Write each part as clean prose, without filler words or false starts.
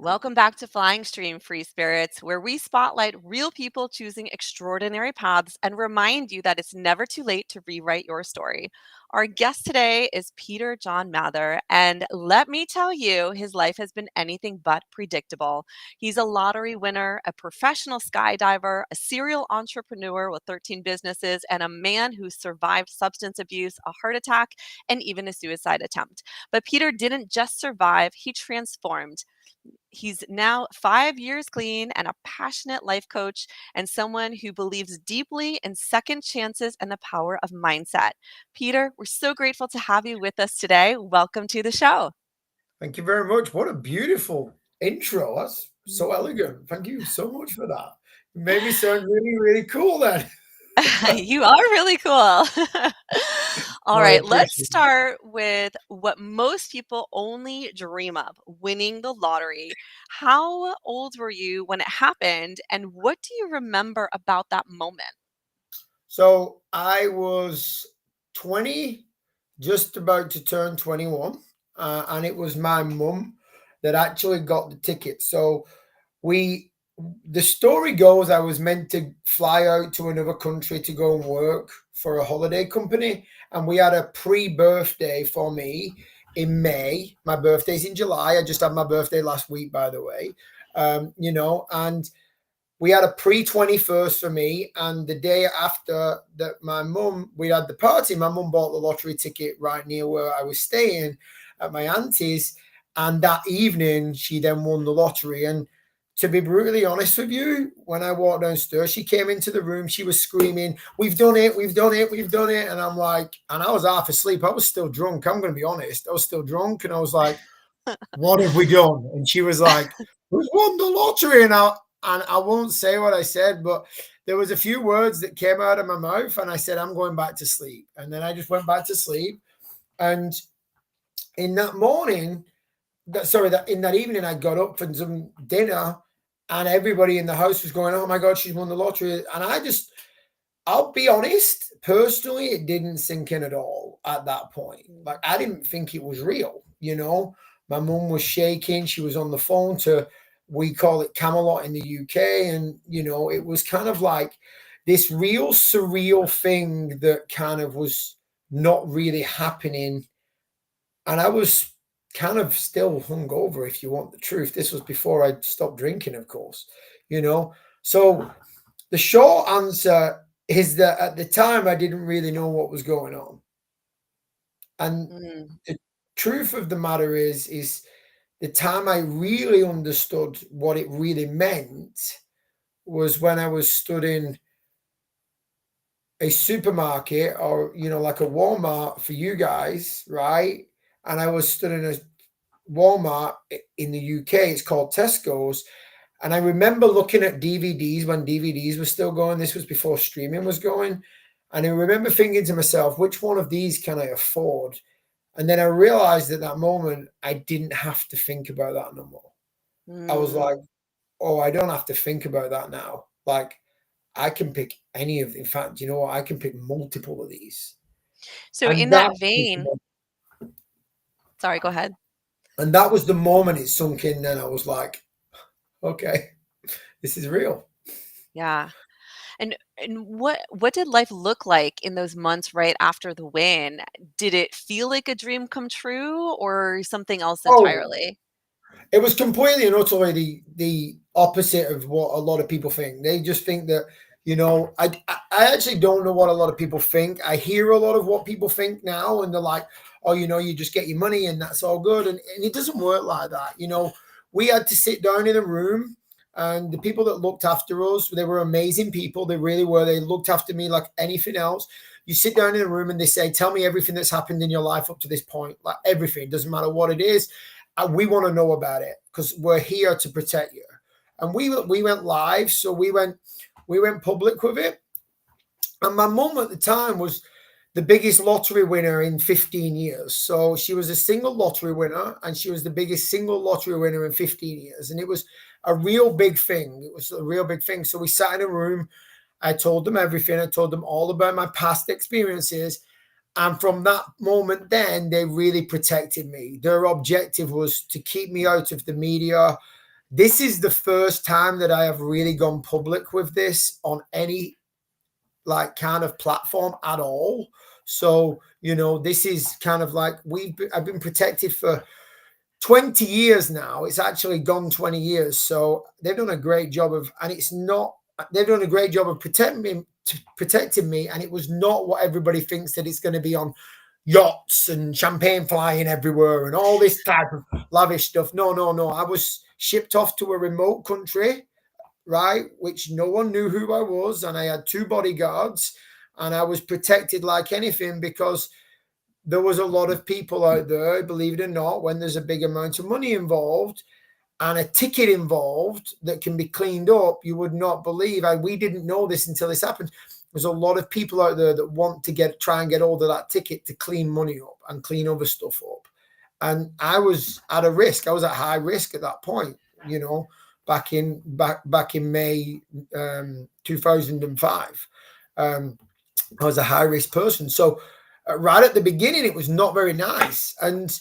Welcome back to Flying Stream, Free Spirits, where we spotlight real people choosing extraordinary paths and remind you that it's never too late to rewrite your story. Our guest today is Peter John Mather, and let me tell you, his life has been anything but predictable. He's a lottery winner, a professional skydiver, a serial entrepreneur with 13 businesses, and a man who survived substance abuse, a heart attack, and even a suicide attempt. But Peter didn't just survive, he transformed. He's now 5 years clean and a passionate life coach and someone who believes deeply in second chances and the power of mindset. Peter, we're so grateful to have you with us today. Welcome to the show. Thank you very much. What a beautiful intro. That's so elegant. Thank you so much for that. You made me sound really, really cool then. You are really cool. All I right, let's appreciate it. start with what most people only dream of, winning the lottery. How old were you when it happened, and what do you remember about that moment? So I was 20, just about to turn 21, and it was my mum that actually got the ticket. So we, the story goes, I was meant to fly out to another country to go and work for a holiday company, and we had a pre-birthday for me in May. My birthday's in July. I just had my birthday last week, by the way. And we had a pre-21st for me, and the day after that, we had the party. My mum bought the lottery ticket right near where I was staying at my auntie's, and that evening she then won the lottery. And to be brutally honest with you, when I walked downstairs, she came into the room, she was screaming, "We've done it, we've done it, we've done it." And I'm like, and I was half asleep, I was still drunk, I'm going to be honest, I was still drunk, and I was like, "What have we done?" And she was like, "Who's won the lottery?" And I won't say what I said, but there was a few words that came out of my mouth, and I said, "I'm going back to sleep." And then I just went back to sleep. And in that morning, that in that evening, I got up for some dinner, and everybody in the house was going, "Oh my God, she's won the lottery!" And I'll be honest, personally, it didn't sink in at all at that point. Like, I didn't think it was real. My mum was shaking. She was on the phone to, we call it Camelot in the UK. And, it was kind of like this real surreal thing that kind of was not really happening. And I was kind of still hungover, if you want the truth. This was before I stopped drinking, of course, you know. So the short answer is that at the time I didn't really know what was going on. And Mm. the truth of the matter is the time I really understood what it really meant was when I was stood in a supermarket, or like a Walmart for you guys, right? And I was stood in a Walmart in the UK. It's called Tesco's. And I remember looking at DVDs when DVDs were still going. This was before streaming was going. And I remember thinking to myself, which one of these can I afford? And then I realized at that moment, I didn't have to think about that no more. I was Mm. like, oh, I don't have to think about that now. Like, I can pick any of, in fact, you know what? I can pick multiple of these. So in And that vein, sorry, go ahead. that was the moment it sunk in. Then I was like, okay, this is real. Yeah. And what did life look like in those months right after the win? Did it feel like a dream come true or something else Oh, entirely? it was completely and utterly the opposite of what a lot of people think. They just think that, I actually don't know what a lot of people think. I hear a lot of what people think now, and they're like, oh, you just get your money and that's all good. And it doesn't work like that. We had to sit down in a room, and the people that looked after us, they were amazing people. They really were. They looked after me like anything else. You sit down in a room and they say, tell me everything that's happened in your life up to this point, like everything, doesn't matter what it is, we want to know about it because we're here to protect you. And we went live, so we went public with it. And my mum at the time was the biggest lottery winner in 15 years. So she was a single lottery winner, and she was the biggest single lottery winner in 15 years. And it was a real big thing. It was a real big thing. So we sat in a room. I told them everything. I told them all about my past experiences. And from that moment, then they really protected me. Their objective was to keep me out of the media. This is the first time that I have really gone public with this on any like kind of platform at all. So, this is kind of like I've been protected for 20 years now. It's actually gone 20 years. So they've done a great job of, and it's not, they've done a great job of protecting me. And it was not what everybody thinks that it's going to be on yachts and champagne flying everywhere and all this type of lavish stuff. No, no, no. I was shipped off to a remote country, right, which no one knew who I was. And I had two bodyguards and I was protected like anything because there was a lot of people out there, believe it or not, when there's a big amount of money involved and a ticket involved that can be cleaned up, you would not believe. We didn't know this until this happened. There's a lot of people out there that want to try and get hold of that ticket to clean money up and clean other stuff up. And I was at a risk. I was at high risk at that point, back in May 2005. I was a high risk person. So right at the beginning, it was not very nice. And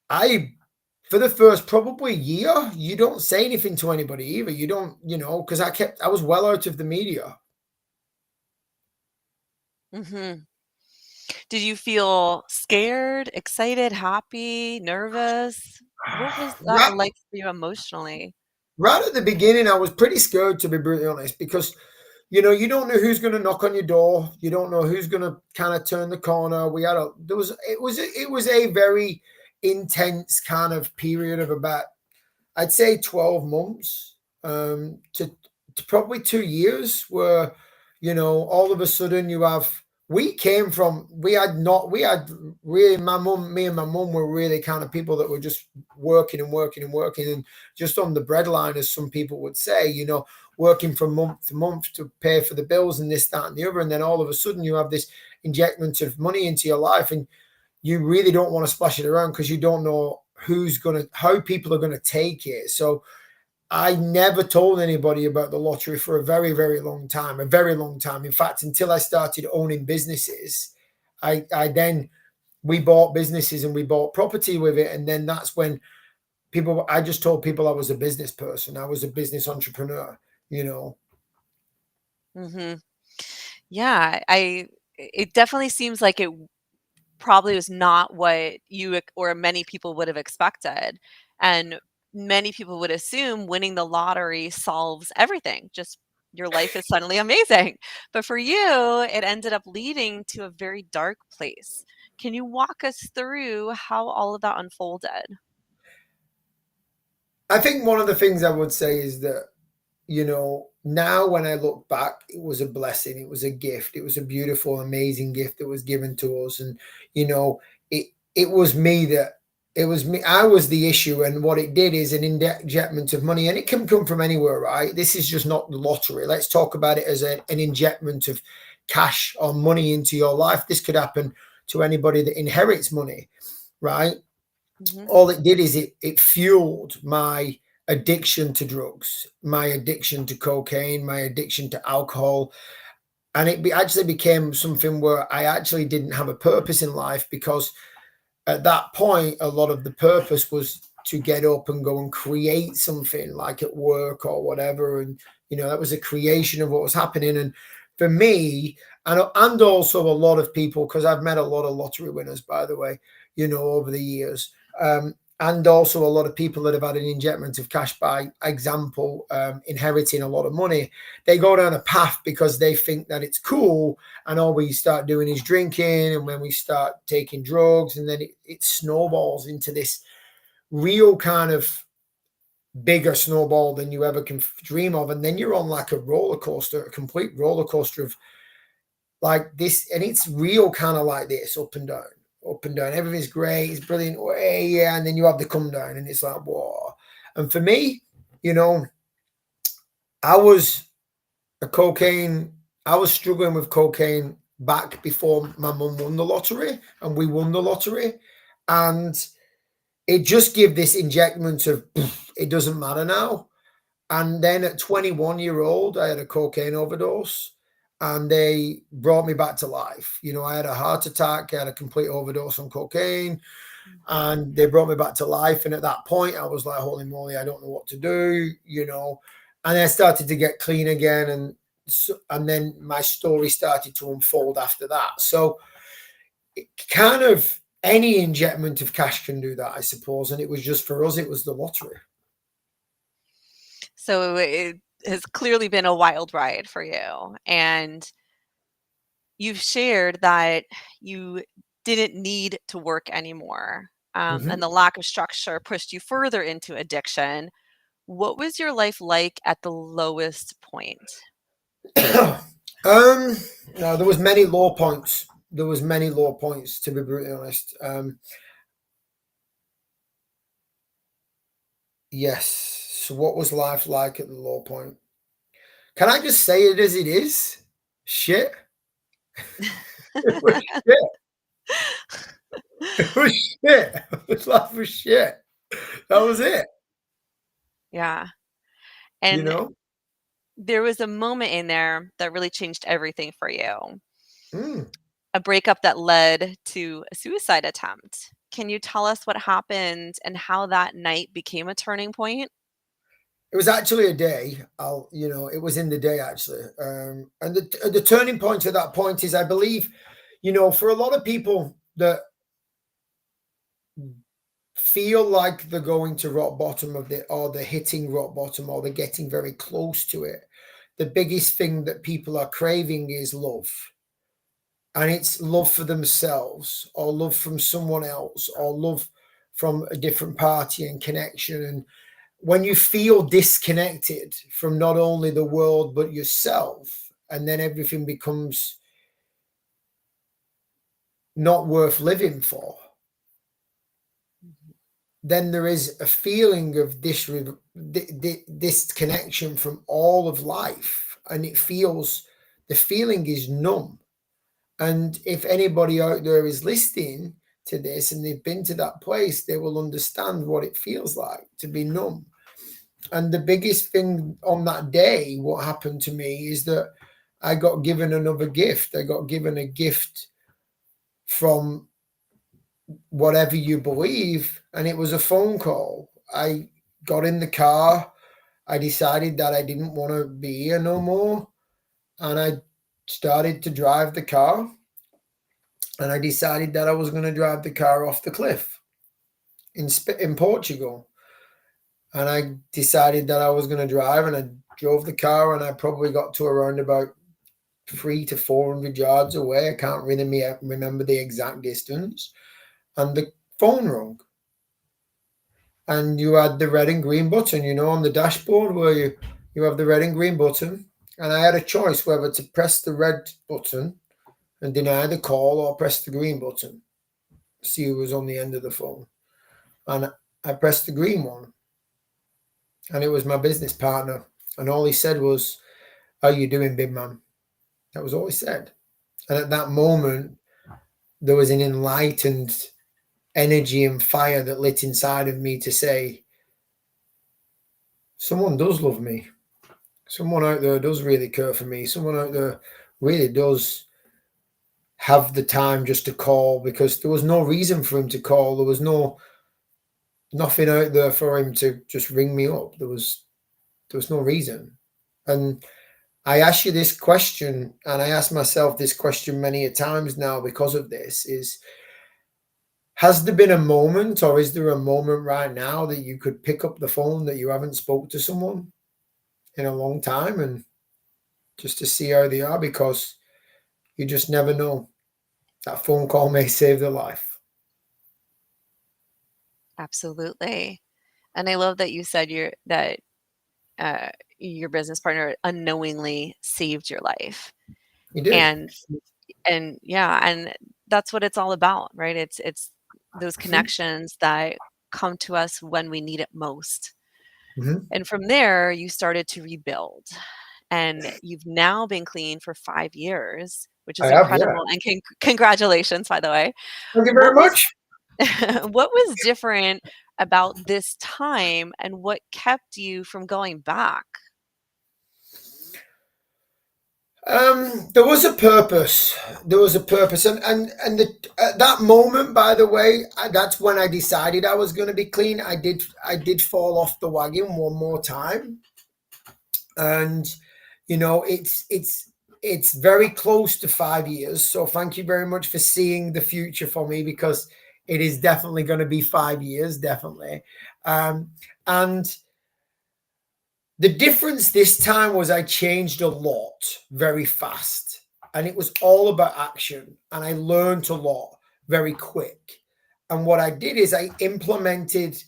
for the first probably year, you don't say anything to anybody either. You don't, because I was well out of the media. Mm-hmm. Did you feel scared, excited, happy, nervous? What was that Right, like for you emotionally? right at the beginning, I was pretty scared, to be brutally honest, because you don't know who's going to knock on your door. You don't know who's going to kind of turn the corner. It was a very intense kind of period of about, I'd say 12 months to probably 2 years where, all of a sudden we had really, me and my mum were really kind of people that were just working and working and working and just on the breadline, as some people would say, working from month to month to pay for the bills and this, that, and the other. And then all of a sudden you have this injectment of money into your life and you really don't want to splash it around because you don't know how people are gonna take it. So I never told anybody about the lottery for a very, very long time. A very long time. In fact, until I started owning businesses, I then we bought businesses and we bought property with it, and then that's when I just told people I was a business person. I was a business entrepreneur. You know. Mm-hmm. Yeah, it definitely seems like it probably was not what or many people would have expected. And many people would assume winning the lottery solves everything. Just your life is suddenly amazing. But for you, it ended up leading to a very dark place. Can you walk us through how all of that unfolded? I think one of the things I would say is that now when I look back, it was a blessing. It was a gift. It was a beautiful, amazing gift that was given to us. And, it was me that it was me. I was the issue. And what it did is an injectment of money. And it can come from anywhere, right? This is just not the lottery. Let's talk about it as an injectment of cash or money into your life. This could happen to anybody that inherits money, right? Hmm. All it did is it fueled my addiction to drugs, my addiction to cocaine, my addiction to alcohol. And actually became something where I actually didn't have a purpose in life because at that point, a lot of the purpose was to get up and go and create something like at work or whatever. And, that was a creation of what was happening. And for me, and also a lot of people, because I've met a lot of lottery winners, by the way, over the years. And also a lot of people that have had an injectment of cash by example, inheriting a lot of money. They go down a path because they think that it's cool, and all we start doing is drinking, and when we start taking drugs, and then it snowballs into this real kind of bigger snowball than you ever can dream of. And then you're on like a roller coaster, a complete roller coaster of like this, and it's real kind of like this, up and down, up and down. Everything's great, it's brilliant, way, yeah, and then you have the come down, and it's like whoa. And for me, you know, I was a cocaine. I was struggling with cocaine back before my mum won the lottery, and we won the lottery, and it just gave this injectment of it doesn't matter now. And then at 21-year-old, I had a cocaine overdose and they brought me back to life. I had a heart attack, I had a complete overdose on cocaine. Mhm. and they brought me back to life. And at that point, I was like, holy moly, I don't know what to do, you know. And I started to get clean again, and then my story started to unfold after that. So it kind of any injectment of cash can do that, I suppose. And it was just for us, it was the lottery. So it has clearly been a wild ride for you. And you've shared that you didn't need to work anymore, and Mm-hmm. the lack of structure pushed you further into addiction. What was your life like at the lowest point? um, no, there was many low points. There was many low points, to be brutally honest. Yes. So, what was life like at the low point? Can I just say it as it is? Shit. It was shit. It was shit. Life was shit. That was it. Yeah. You And know. there was a moment in there that really changed everything for you. Mm. A breakup that led to a suicide attempt. Can you tell us what happened and how that night became a turning point? It was actually a day. It was in the day actually. And the turning point at that point is, I believe, for a lot of people that feel like they're going to rock bottom or they're hitting rock bottom, or they're getting very close to it, the biggest thing that people are craving is love. And it's love for themselves, or love from someone else, or love from a different party and connection. And when you feel disconnected from not only the world but yourself, and then everything becomes not worth living for, Mhm. then there is a feeling of disconnection from all of life, and the feeling is numb. And if anybody out there is listening to this and they've been to that place, they will understand what it feels like to be numb. And the biggest thing on that day, what happened to me, is that I got given another gift. I got given a gift from whatever you believe, and it was a phone call. I got in the car. I decided that I didn't want to be here no more, and I started to drive the car. And I decided that I was going to drive the car off the cliff in Portugal. And I decided that I was going to drive, and I drove the car, and I probably got to around about 300 to 400 yards away. I can't really remember the exact distance. And the phone rang, and you had the red and green button, on the dashboard where you have the red and green button. And I had a choice whether to press the red button and deny the call, or press the green button, see who was on the end of the phone. And I pressed the green one, and it was my business partner. And all he said was, "How you doing, big man?" That was all he said. And at that moment, there was an enlightened energy and fire that lit inside of me to say, someone does love me. Someone out there does really care for me. Someone out there really does have the time just to call, because there was no reason for him to call. There was nothing out there for him to just ring me up. There was no reason. And I ask you this question, and I ask myself this question many a times now because of this, is, has there been a moment, or is there a moment right now that you could pick up the phone that you haven't spoke to someone in a long time, and just to see how they are, because you just never know. That phone call may save their life. Absolutely. And I love that you said uh, your business partner unknowingly saved your life. You did. And yeah, and that's what it's all about, right? It's those Mhm. connections that come to us when we need it most. Mhm. And from there, you started to rebuild. And you've now been clean for 5 years, which I is have, yeah. incredible, and congratulations, by the way. Thank you very What was much. what was different about this time, and what kept you from going back? There was a purpose. There was a purpose, and at that moment, by the way, that's when I decided I was going to be clean. I did fall off the wagon one more time, and it's very close to 5 years. So thank you very much for seeing the future for me, because it is definitely going to be 5 years, definitely. And the difference this time was I changed a lot very fast, and it was all about action, and I learned a lot very quick. And what I did is I implemented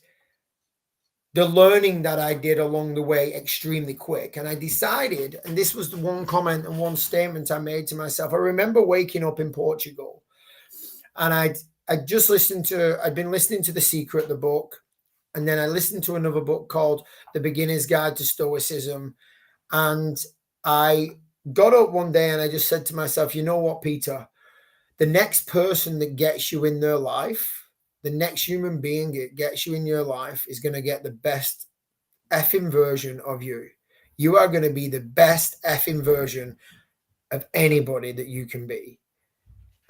the learning that I did along the way extremely quick. And I decided, and this was the one comment and one statement I made to myself. I remember waking up in Portugal, and I'd been listening to The Secret, the book, and then I listened to another book called The Beginner's Guide to Stoicism. And I got up one day and I just said to myself, you know what, Peter? The next person that gets you in their life, the next human being that gets you in your life, is going to get the best effing version of you. You are going to be the best effing version of anybody that you can be.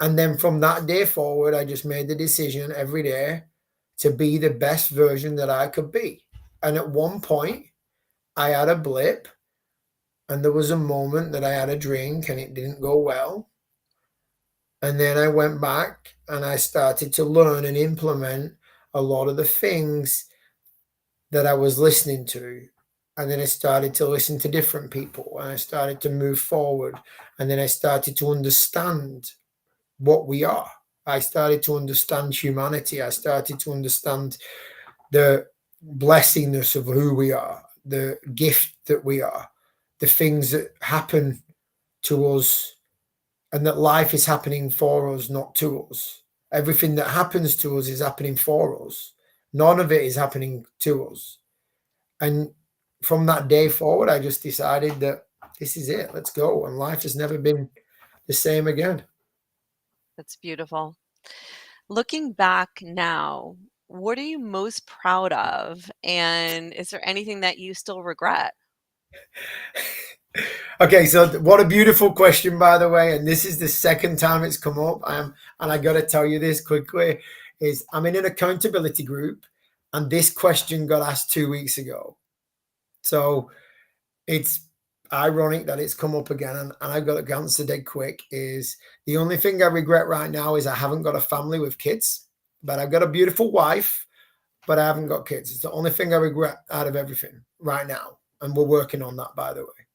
And then from that day forward, I just made the decision every day to be the best version that I could be. And at one point, I had a blip, and there was a moment that I had a drink and it didn't go well. And then I went back and I started to learn and implement a lot of the things that I was listening to. And then I started to listen to different people, and I started to move forward. And then I started to understand what we are. I started to understand humanity. I started to understand the blessingness of who we are, the gift that we are, the things that happen to us, and that life is happening for us, not to us. Everything that happens to us is happening for us. None of it is happening to us. And from that day forward, I just decided that this is it. Let's go. And life has never been the same again. That's beautiful. Looking back now, what are you most proud of? And is there anything that you still regret? Okay, so what a beautiful question, by the way. And this is the second time it's come up. And I got to tell you this quickly: is I'm in an accountability group, and this question got asked 2 weeks ago. So it's ironic that it's come up again, and I've got to answer dead quick. Is the only thing I regret right now is I haven't got a family with kids, but I've got a beautiful wife, but I haven't got kids. It's the only thing I regret out of everything right now, and we're working on that, by the way.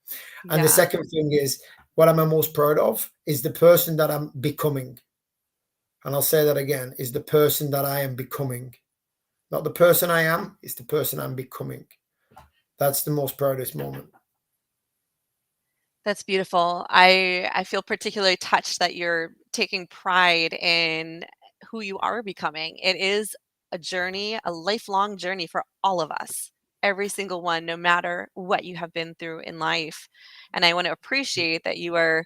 And the Yeah, second thing is, what am I most proud of is the person that I'm becoming. And I'll say that again, is the person that I am becoming. Not the person I am, it's the person I'm becoming. That's the most proudest moment. that's beautiful. I feel particularly touched that you're taking pride in who you are becoming. It is a journey, a lifelong journey for all of us. Every single one, no matter what you have been through in life. And I want to appreciate that you are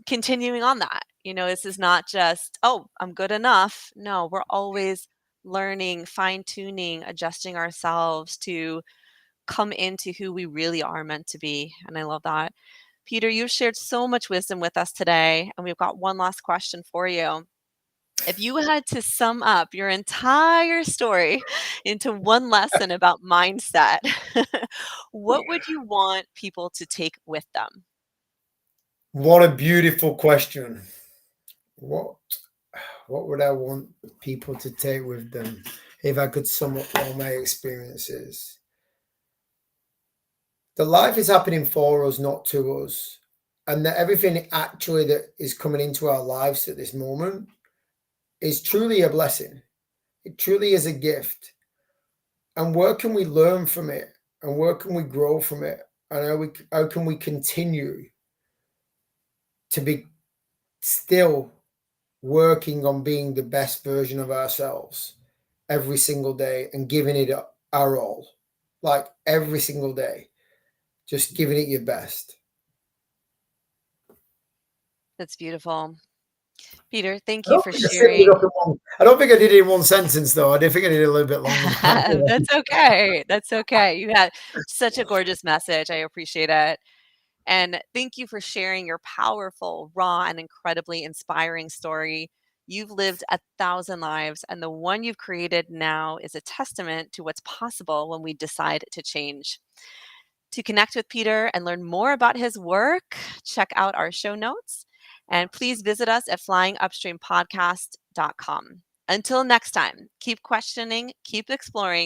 continuing on that. This is not just, oh, I'm good enough. No, we're always learning, fine tuning, adjusting ourselves to come into who we really are meant to be. And I love that. Peter, you've shared so much wisdom with us today. And we've got one last question for you. If you had to sum up your entire story into one lesson about mindset, what would you want people to take with them? What a beautiful question. What what would I want people to take with them if I could sum up all my experiences? The life is happening for us, not to us. And that everything actually that is coming into our lives at this moment is truly a blessing. It truly is a gift. And where can we learn from it? And where can we grow from it? And how can we continue to be still working on being the best version of ourselves every single day and giving it our all, like every single day, just giving it your best. That's beautiful. Peter, thank I you don't for think I summed it up sharing. in one. I don't think I did it in one sentence though. I did think I did it a little bit longer than that. That's okay. That's okay. You had such a gorgeous message. I appreciate it. And thank you for sharing your powerful, raw, and incredibly inspiring story. You've lived 1,000 lives, and the one you've created now is a testament to what's possible when we decide to change. To connect with Peter and learn more about his work, check out our show notes. And please visit us at flyingupstreampodcast.com. Until next time, keep questioning, keep exploring.